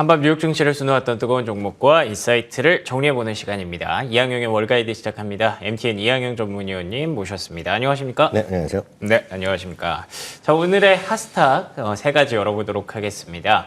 한밤 뉴욕 증시를 수놓았던 뜨거운 종목과 인사이트를 정리해보는 시간입니다. 이항영의 월가이드 시작합니다. MTN 이항영 전문위원님 모셨습니다. 안녕하십니까? 네, 안녕하세요. 네, 안녕하십니까? 자, 오늘의 핫스탁 세 가지 열어보도록 하겠습니다.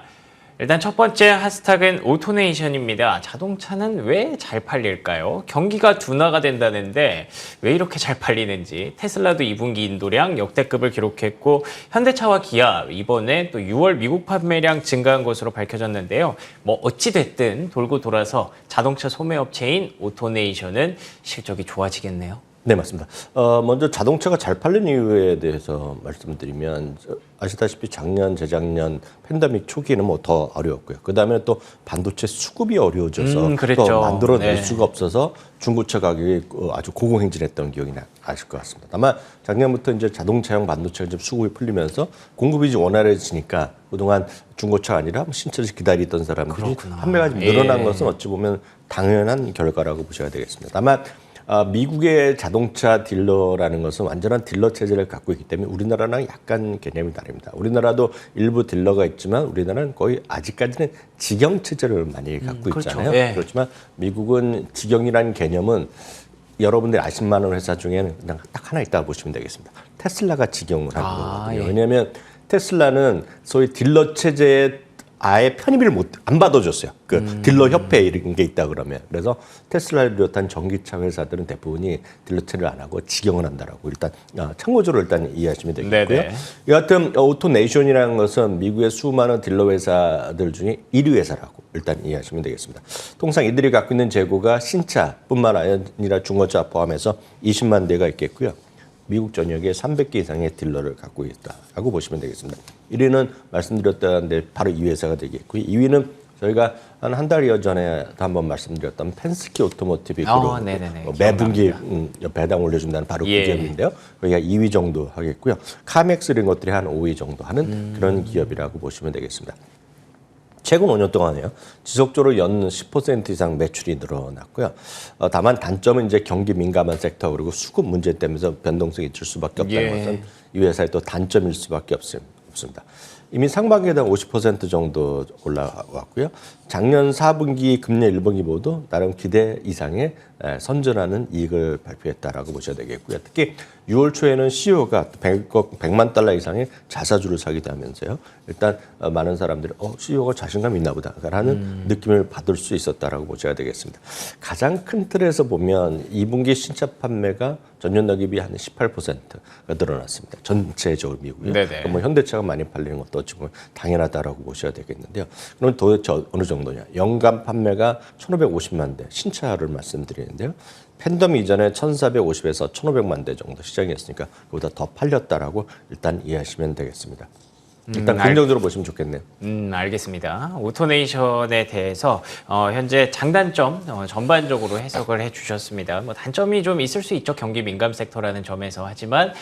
일단 첫 번째 핫스탁은 오토네이션입니다. 자동차는 왜 잘 팔릴까요? 경기가 둔화가 된다는데 왜 이렇게 잘 팔리는지. 테슬라도 2분기 인도량 역대급을 기록했고 현대차와 기아 이번에 또 6월 미국 판매량 증가한 것으로 밝혀졌는데요. 뭐 어찌 됐든 돌고 돌아서 자동차 소매업체인 오토네이션은 실적이 좋아지겠네요. 네, 맞습니다. 먼저 자동차가 잘 팔린 이유에 대해서 말씀드리면 아시다시피 작년, 재작년 팬데믹 초기에는 뭐 더 어려웠고요. 그다음에 또 반도체 수급이 어려워져서 그랬죠. 또 만들어낼 네. 수가 없어서 중고차 가격이 아주 고공행진했던 기억이 나실 것 같습니다. 다만 작년부터 이제 자동차용 반도체가 좀 수급이 풀리면서 공급이 좀 원활해지니까 그동안 중고차가 아니라 신차를 기다리던 사람들이 그렇구나. 판매가 좀 늘어난 예. 것은 어찌 보면 당연한 결과라고 보셔야 되겠습니다. 다만 미국의 자동차 딜러라는 것은 완전한 딜러 체제를 갖고 있기 때문에 우리나라랑 약간 개념이 다릅니다. 우리나라도 일부 딜러가 있지만 우리나라는 거의 아직까지는 직영 체제를 많이 갖고 그렇죠. 있잖아요. 예. 그렇지만 미국은 직영이라는 개념은 여러분들이 아실 만한 회사 중에는 그냥 딱 하나 있다고 보시면 되겠습니다. 테슬라가 직영을 하는 거거든요. 예. 왜냐하면 테슬라는 소위 딜러 체제에 아예 편입을 안 받아줬어요. 그 딜러 협회 이런 게 있다 그러면. 그래서 테슬라를 비롯한 전기차 회사들은 대부분이 딜러체를 안 하고 직영을 한다라고 일단 참고적으로 일단 이해하시면 되겠고요. 네네. 여하튼 오토네이션이라는 것은 미국의 수많은 딜러 회사들 중에 1위 회사라고 일단 이해하시면 되겠습니다. 통상 이들이 갖고 있는 재고가 신차뿐만 아니라 중고차 포함해서 20만 대가 있겠고요. 미국 전역에 300개 이상의 딜러를 갖고 있다라고 보시면 되겠습니다. 1위는 말씀드렸다는데 바로 이 회사가 되겠고요. 2위는 저희가 한 달여 전에 한번 말씀드렸던 펜스키 오토모티브 그룹 네네네. 매분기 배당 올려준다는 바로 예. 그 기업인데요. 거기가 2위 정도 하겠고요. 카맥스 이런 것들이 한 5위 정도 하는 그런 기업이라고 보시면 되겠습니다. 최근 5년 동안에요. 지속적으로 연 10% 이상 매출이 늘어났고요. 다만 단점은 이제 경기 민감한 섹터 그리고 수급 문제 때문에 변동성이 있을 수밖에 없다는 것은 이 회사의 또 단점일 수밖에 없습니다. 이미 상반기에 대한 50% 정도 올라왔고요. 작년 4분기, 금년 1분기 모두 나름 기대 이상의 선전하는 이익을 발표했다라고 보셔야 되겠고요. 특히 6월 초에는 CEO가 100만 달러 이상의 자사주를 사기도 하면서요. 일단 많은 사람들이 CEO가 자신감 있나 보다라는 느낌을 받을 수 있었다라고 보셔야 되겠습니다. 가장 큰 틀에서 보면 2분기 신차 판매가 전년 대비 한 18%가 늘어났습니다. 전체적으로 미국이요. 네네. 뭐 현대차가 많이 팔리는 것도 어찌 보면 당연하다라고 보셔야 되겠는데요. 그럼 도대체 어느 정도냐? 연간 판매가 1,550만 대 신차를 말씀드리는데요. 팬데믹 이전에 1,450에서 1,500만 대 정도 시장이었으니까 그보다 더 팔렸다라고 일단 이해하시면 되겠습니다. 일단 긍정적으로 보시면 좋겠네요. 알겠습니다. 오토네이션에 대해서 현재 장단점 전반적으로 해석을 해주셨습니다. 뭐 단점이 좀 있을 수 있죠. 경기 민감 섹터라는 점에서. 하지만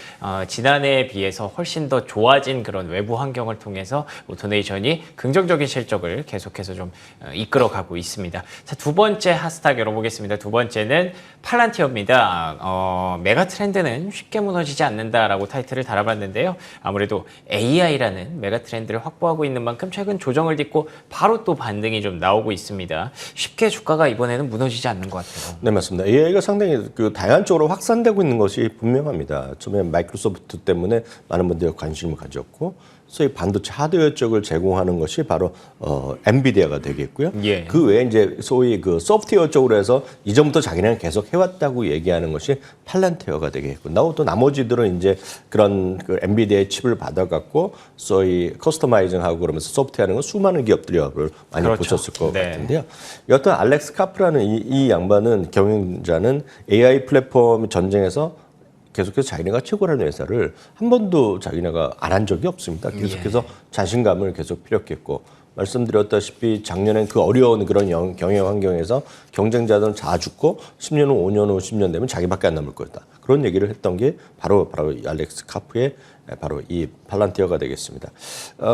지난해에 비해서 훨씬 더 좋아진 그런 외부 환경을 통해서 오토네이션이 긍정적인 실적을 계속해서 좀 이끌어가고 있습니다. 자, 두 번째 핫스탁 열어보겠습니다. 두 번째는 팔란티어입니다. 메가 트렌드는 쉽게 무너지지 않는다라고 타이틀을 달아봤는데요. 아무래도 AI라는 메가 트렌드를 확보하고 있는 만큼 최근 조정을 딛고 바로 또 반등이 좀 나오고 있습니다. 쉽게 주가가 이번에는 무너지지 않는 것 같아요. 네, 맞습니다. AI가 상당히 다양한 쪽으로 확산되고 있는 것이 분명합니다. 처음에 마이크로소프트 때문에 많은 분들이 관심을 가졌고 소위 반도체 하드웨어 쪽을 제공하는 것이 바로 엔비디아가 되겠고요. 예. 그 외에 이제 소위 그 소프트웨어 쪽으로 해서 이전부터 자기네가 계속 해왔다고 얘기하는 것이 팔란티어가 되겠고, 또 나머지들은 이제 그런 그 엔비디아의 칩을 받아갖고 소위 커스터마이징하고 그러면서 소프트웨어하는 건 수많은 기업들이 많이 그렇죠. 보셨을 것 네. 같은데요. 여튼 알렉스 카프라는 이 양반은 경영자는 AI 플랫폼 전쟁에서 계속해서 자기네가 최고라는 회사를 한 번도 자기네가 안 한 적이 없습니다. 계속해서 자신감을 계속 피력했고 말씀드렸다시피 작년엔 그 어려운 그런 경영 환경에서 경쟁자들은 다 죽고 10년 후, 5년 후, 10년 되면 자기밖에 안 남을 거다. 그런 얘기를 했던 게 바로 알렉스 카프의 바로 이 팔란티어가 되겠습니다.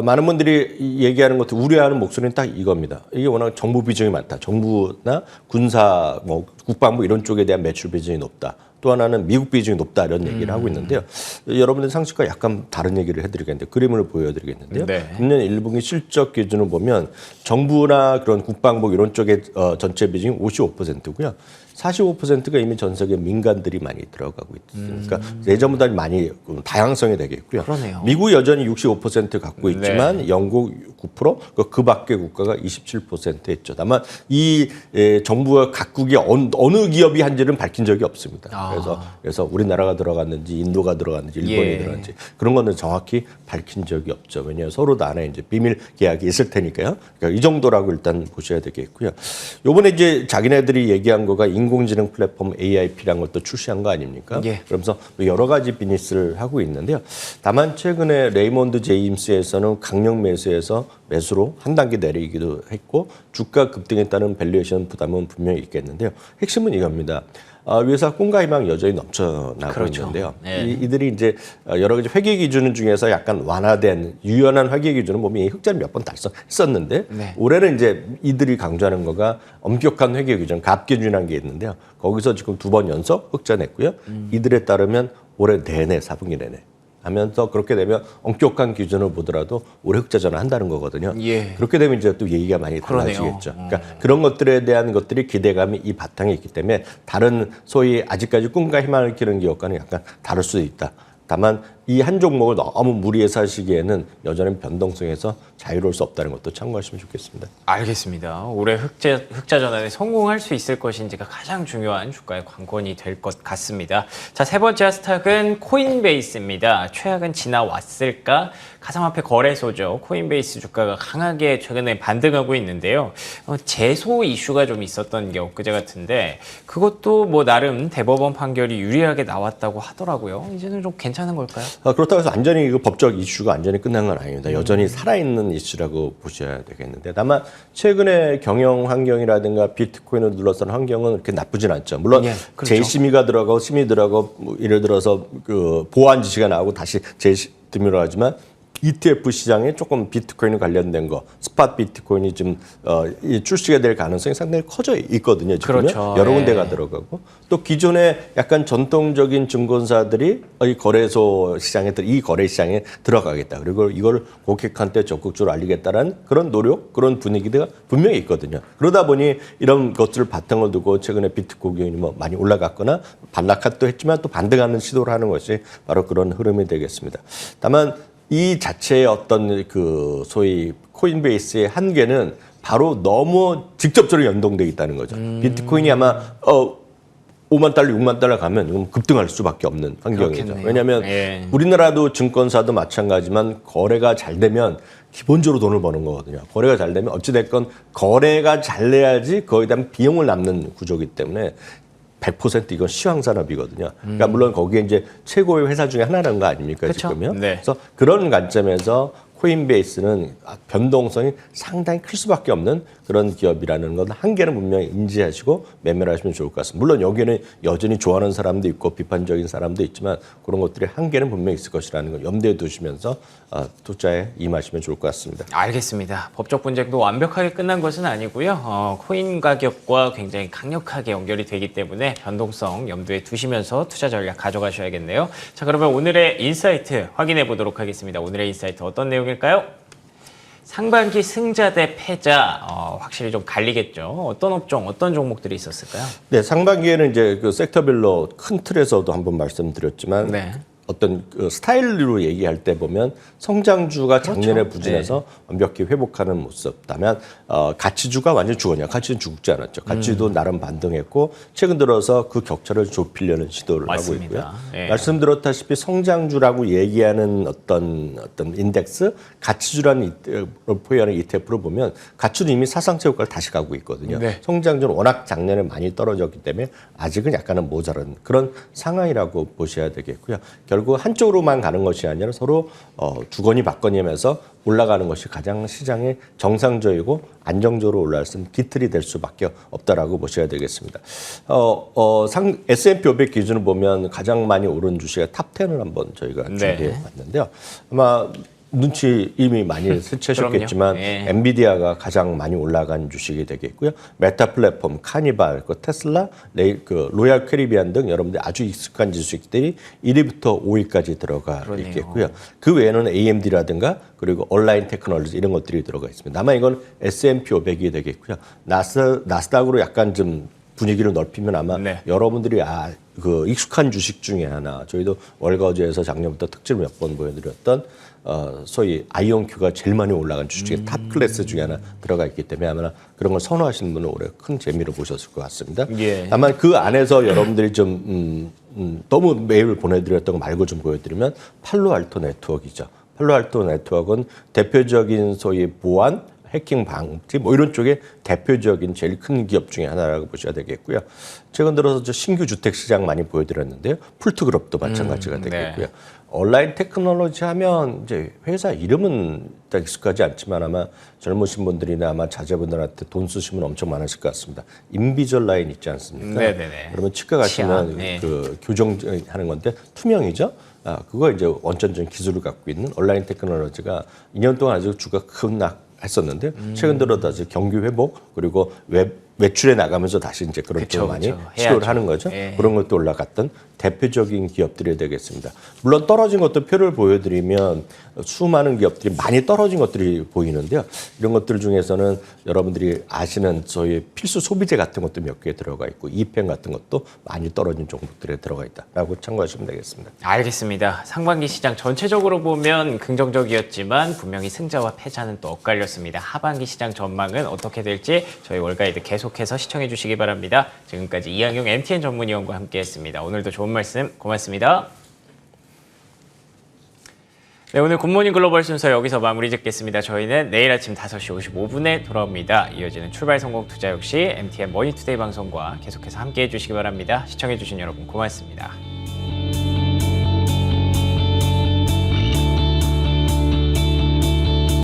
많은 분들이 얘기하는 것도 우려하는 목소리는 딱 이겁니다. 이게 워낙 정부 비중이 많다. 정부나 군사, 뭐 국방부 이런 쪽에 대한 매출 비중이 높다. 또 하나는 미국 비중이 높다 이런 얘기를 하고 있는데요. 여러분들 상식과 약간 다른 얘기를 해드리겠는데 그림을 보여드리겠는데요. 네. 금년 1분기 실적 기준을 보면 정부나 그런 국방부 이런 쪽의 전체 비중이 55%고요. 45%가 이미 전 세계 민간들이 많이 들어가고 있으니까 예전보다 많이 다양성이 되겠고요. 그러네요. 미국 여전히 65% 갖고 있지만 영국 9%, 그 밖에 국가가 27% 했죠. 다만 이 정부와 각국이 어느 기업이 한지는 밝힌 적이 없습니다. 그래서 우리나라가 들어갔는지 인도가 들어갔는지 일본이 들어갔는지 그런 거는 정확히 밝힌 적이 없죠. 왜냐하면 서로 안에 이제 비밀 계약이 있을 테니까요. 그러니까 이 정도라고 일단 보셔야 되겠고요. 요번에 이제 자기네들이 얘기한 거가 인공지능 플랫폼 AIP라는 것도 출시한 거 아닙니까? 예. 그러면서 여러 가지 비즈니스를 하고 있는데요. 다만 최근에 레이몬드 제임스에서는 강력 매수해서 매수로 한 단계 내리기도 했고 주가 급등에 따른 밸류에이션 부담은 분명히 있겠는데요. 핵심은 이겁니다. 회사 꿈과 희망 여전히 넘쳐나고 그렇죠. 있는데요. 네. 이들이 이제 여러 가지 회계 기준 중에서 약간 완화된 유연한 회계 기준은 보면 이 흑자를 몇 번 달성했었는데 네. 올해는 이제 이들이 강조하는 거가 엄격한 회계 기준, 갑 기준이라는 게 있는데요. 거기서 지금 2번 연속 흑자 냈고요. 이들에 따르면 올해 내내 4분기 내내 하면서 그렇게 되면 엄격한 기준을 보더라도 올해 흑자 전환한다는 거거든요. 예. 그렇게 되면 이제 또 얘기가 많이 달라지겠죠. 그러니까 그런 것들에 대한 것들이 기대감이 이 바탕에 있기 때문에 다른 소위 아직까지 꿈과 희망을 키우는 기업과는 약간 다를 수도 있다. 다만 이 한 종목을 너무 무리해서 하시기에는 여전히 변동성에서 자유로울 수 없다는 것도 참고하시면 좋겠습니다. 알겠습니다. 올해 흑자 전환에 성공할 수 있을 것인지가 가장 중요한 주가의 관건이 될 것 같습니다. 자, 세 번째 하스탁은 코인베이스입니다. 최악은 지나왔을까? 가상화폐 거래소죠. 코인베이스 주가가 강하게 최근에 반등하고 있는데요. 제소 이슈가 좀 있었던 게 엊그제 같은데 그것도 뭐 나름 대법원 판결이 유리하게 나왔다고 하더라고요. 이제는 좀 괜찮은 걸까요? 그렇다고 해서 완전히 이거 법적 이슈가 완전히 끝난 건 아닙니다. 여전히 살아있는 이슈라고 보셔야 되겠는데 다만 최근에 경영 환경이라든가 비트코인을 둘러싼 환경은 그렇게 나쁘진 않죠. 물론 예, 그렇죠. 재심의가 들어가고 심의 들어가고 뭐 예를 들어서 그 보완 지시가 나오고 다시 재심의를 하지만 ETF 시장에 조금 비트코인 관련된 거, 스팟 비트코인이 좀 출시가 될 가능성이 상당히 커져 있거든요. 지금 그렇죠. 여러 예. 군데가 들어가고 또 기존에 약간 전통적인 증권사들이 이 거래소 시장에 이 거래 시장에 들어가겠다. 그리고 이걸 고객한테 적극적으로 알리겠다라는 그런 노력, 그런 분위기가 분명히 있거든요. 그러다 보니 이런 것들을 바탕을 두고 최근에 비트코인이 뭐 많이 올라갔거나 반락도 했지만 또 반등하는 시도를 하는 것이 바로 그런 흐름이 되겠습니다. 다만 이 자체의 어떤 그 소위 코인베이스의 한계는 바로 너무 직접적으로 연동돼 있다는 거죠. 비트코인이 아마 5만 달러, 6만 달러 가면 급등할 수밖에 없는 환경이죠. 그렇겠네요. 왜냐하면 예. 우리나라도 증권사도 마찬가지지만 거래가 잘 되면 기본적으로 돈을 버는 거거든요. 거래가 잘 되면 어찌됐건 거래가 잘 돼야지 거기에 대한 비용을 남는 구조이기 때문에 100% 이건 시황산업이거든요. 그러니까 물론 거기에 이제 최고의 회사 중에 하나라는 거 아닙니까, 그쵸? 지금요? 네. 그래서 그런 관점에서 코인베이스는 변동성이 상당히 클 수밖에 없는 그런 기업이라는 건 한계는 분명히 인지하시고 매매를 하시면 좋을 것 같습니다. 물론 여기는 여전히 좋아하는 사람도 있고 비판적인 사람도 있지만 그런 것들이 한계는 분명히 있을 것이라는 걸 염두에 두시면서 투자에 임하시면 좋을 것 같습니다. 알겠습니다. 법적 분쟁도 완벽하게 끝난 것은 아니고요. 코인 가격과 굉장히 강력하게 연결이 되기 때문에 변동성 염두에 두시면서 투자 전략 가져가셔야겠네요. 자, 그러면 오늘의 인사이트 확인해 보도록 하겠습니다. 오늘의 인사이트 어떤 내용일까요? 상반기 승자 대 패자 확실히 좀 갈리겠죠. 어떤 업종, 어떤 종목들이 있었을까요? 네, 상반기에는 이제 그 섹터별로 큰 틀에서도 한번 말씀드렸지만 네. 어떤 그 스타일로 얘기할 때 보면 성장주가 작년에 부진해서 완벽히 회복하는 모습다면 가치주가 완전 죽었냐? 가치는 죽지 않았죠. 가치도 나름 반등했고 최근 들어서 그 격차를 좁히려는 시도를 맞습니다. 하고 있고요. 예. 말씀드렸다시피 성장주라고 얘기하는 어떤 인덱스, 가치주라는 표현의 ETF를 보면 가치는 이미 사상체 효과를 다시 가고 있거든요. 네. 성장주는 워낙 작년에 많이 떨어졌기 때문에 아직은 약간은 모자란 그런 상황이라고 보셔야 되겠고요. 결국 한쪽으로만 가는 것이 아니라 서로 주거니 받거니 하면서 올라가는 것이 가장 시장의 정상적이고 안정적으로 올라갈 수 있는 기틀이 될 수밖에 없다라고 보셔야 되겠습니다. S&P 500 기준을 보면 가장 많이 오른 주식의 탑 10을 한번 저희가 준비해 봤는데요. 아마 눈치 이미 많이 채셨겠지만 네. 엔비디아가 가장 많이 올라간 주식이 되겠고요. 메타 플랫폼, 카니발, 테슬라, 로얄 캐리비안 등 여러분들 아주 익숙한 주식들이 1위부터 5위까지 들어가 그러네요. 있겠고요. 그 외에는 AMD라든가 그리고 온라인 테크놀로지 이런 것들이 들어가 있습니다. 아마 이건 S&P 500이 되겠고요. 나스닥으로 약간 좀 분위기를 넓히면 아마 여러분들이 익숙한 주식 중에 하나, 저희도 월가우즈에서 작년부터 특집을 몇 번 보여드렸던 소위 아이온큐가 제일 많이 올라간 주식 중에 탑 클래스 중에 하나 들어가 있기 때문에 아마 그런 걸 선호하시는 분은 올해 큰 재미로 보셨을 것 같습니다. 예. 다만 그 안에서 여러분들이 좀 너무 메일 보내드렸던 거 말고 좀 보여드리면 팔로알토 네트워크이죠. 팔로알토 네트워크는 대표적인 소위 보안, 해킹 방지 뭐 이런 쪽에 대표적인 제일 큰 기업 중에 하나라고 보셔야 되겠고요. 최근 들어서 저 신규 주택 시장 많이 보여드렸는데요. 풀트그룹도 마찬가지가 되겠고요. 온라인 테크놀로지 하면 이제 회사 이름은 딱 익숙하지 않지만 아마 젊으신 분들이나 아마 자제분들한테 돈 쓰시면 엄청 많으실 것 같습니다. 인비절라인 있지 않습니까? 네네네. 그러면 치과 가시면 네. 그 교정하는 건데 투명이죠. 그거 이제 원천적인 기술을 갖고 있는 온라인 테크놀로지가 2년 동안 아주 주가 급락했었는데 최근 들어 다시 경기 회복 그리고 매출에 나가면서 다시 이제 그런 쪽을 많이 시도를 하는 거죠. 그런 것도 올라갔던 대표적인 기업들이 되겠습니다. 물론 떨어진 것도 표를 보여드리면 수많은 기업들이 많이 떨어진 것들이 보이는데요. 이런 것들 중에서는 여러분들이 아시는 저희 필수 소비재 같은 것도 몇 개 들어가 있고 이펜 같은 것도 많이 떨어진 종목들에 들어가 있다라고 참고하시면 되겠습니다. 알겠습니다. 상반기 시장 전체적으로 보면 긍정적이었지만 분명히 승자와 패자는 또 엇갈렸습니다. 하반기 시장 전망은 어떻게 될지 저희 월가이드 계속해서 시청해 주시기 바랍니다. 지금까지 이항용 MTN 전문위원과 함께했습니다. 오늘도 좋은 말씀 고맙습니다. 네, 오늘 굿모닝 글로벌 순서 여기서 마무리 짓겠습니다. 저희는 내일 아침 5시 55분에 돌아옵니다. 이어지는 출발 성공 투자 역시 MTN 머니투데이 방송과 계속해서 함께해 주시기 바랍니다. 시청해 주신 여러분 고맙습니다.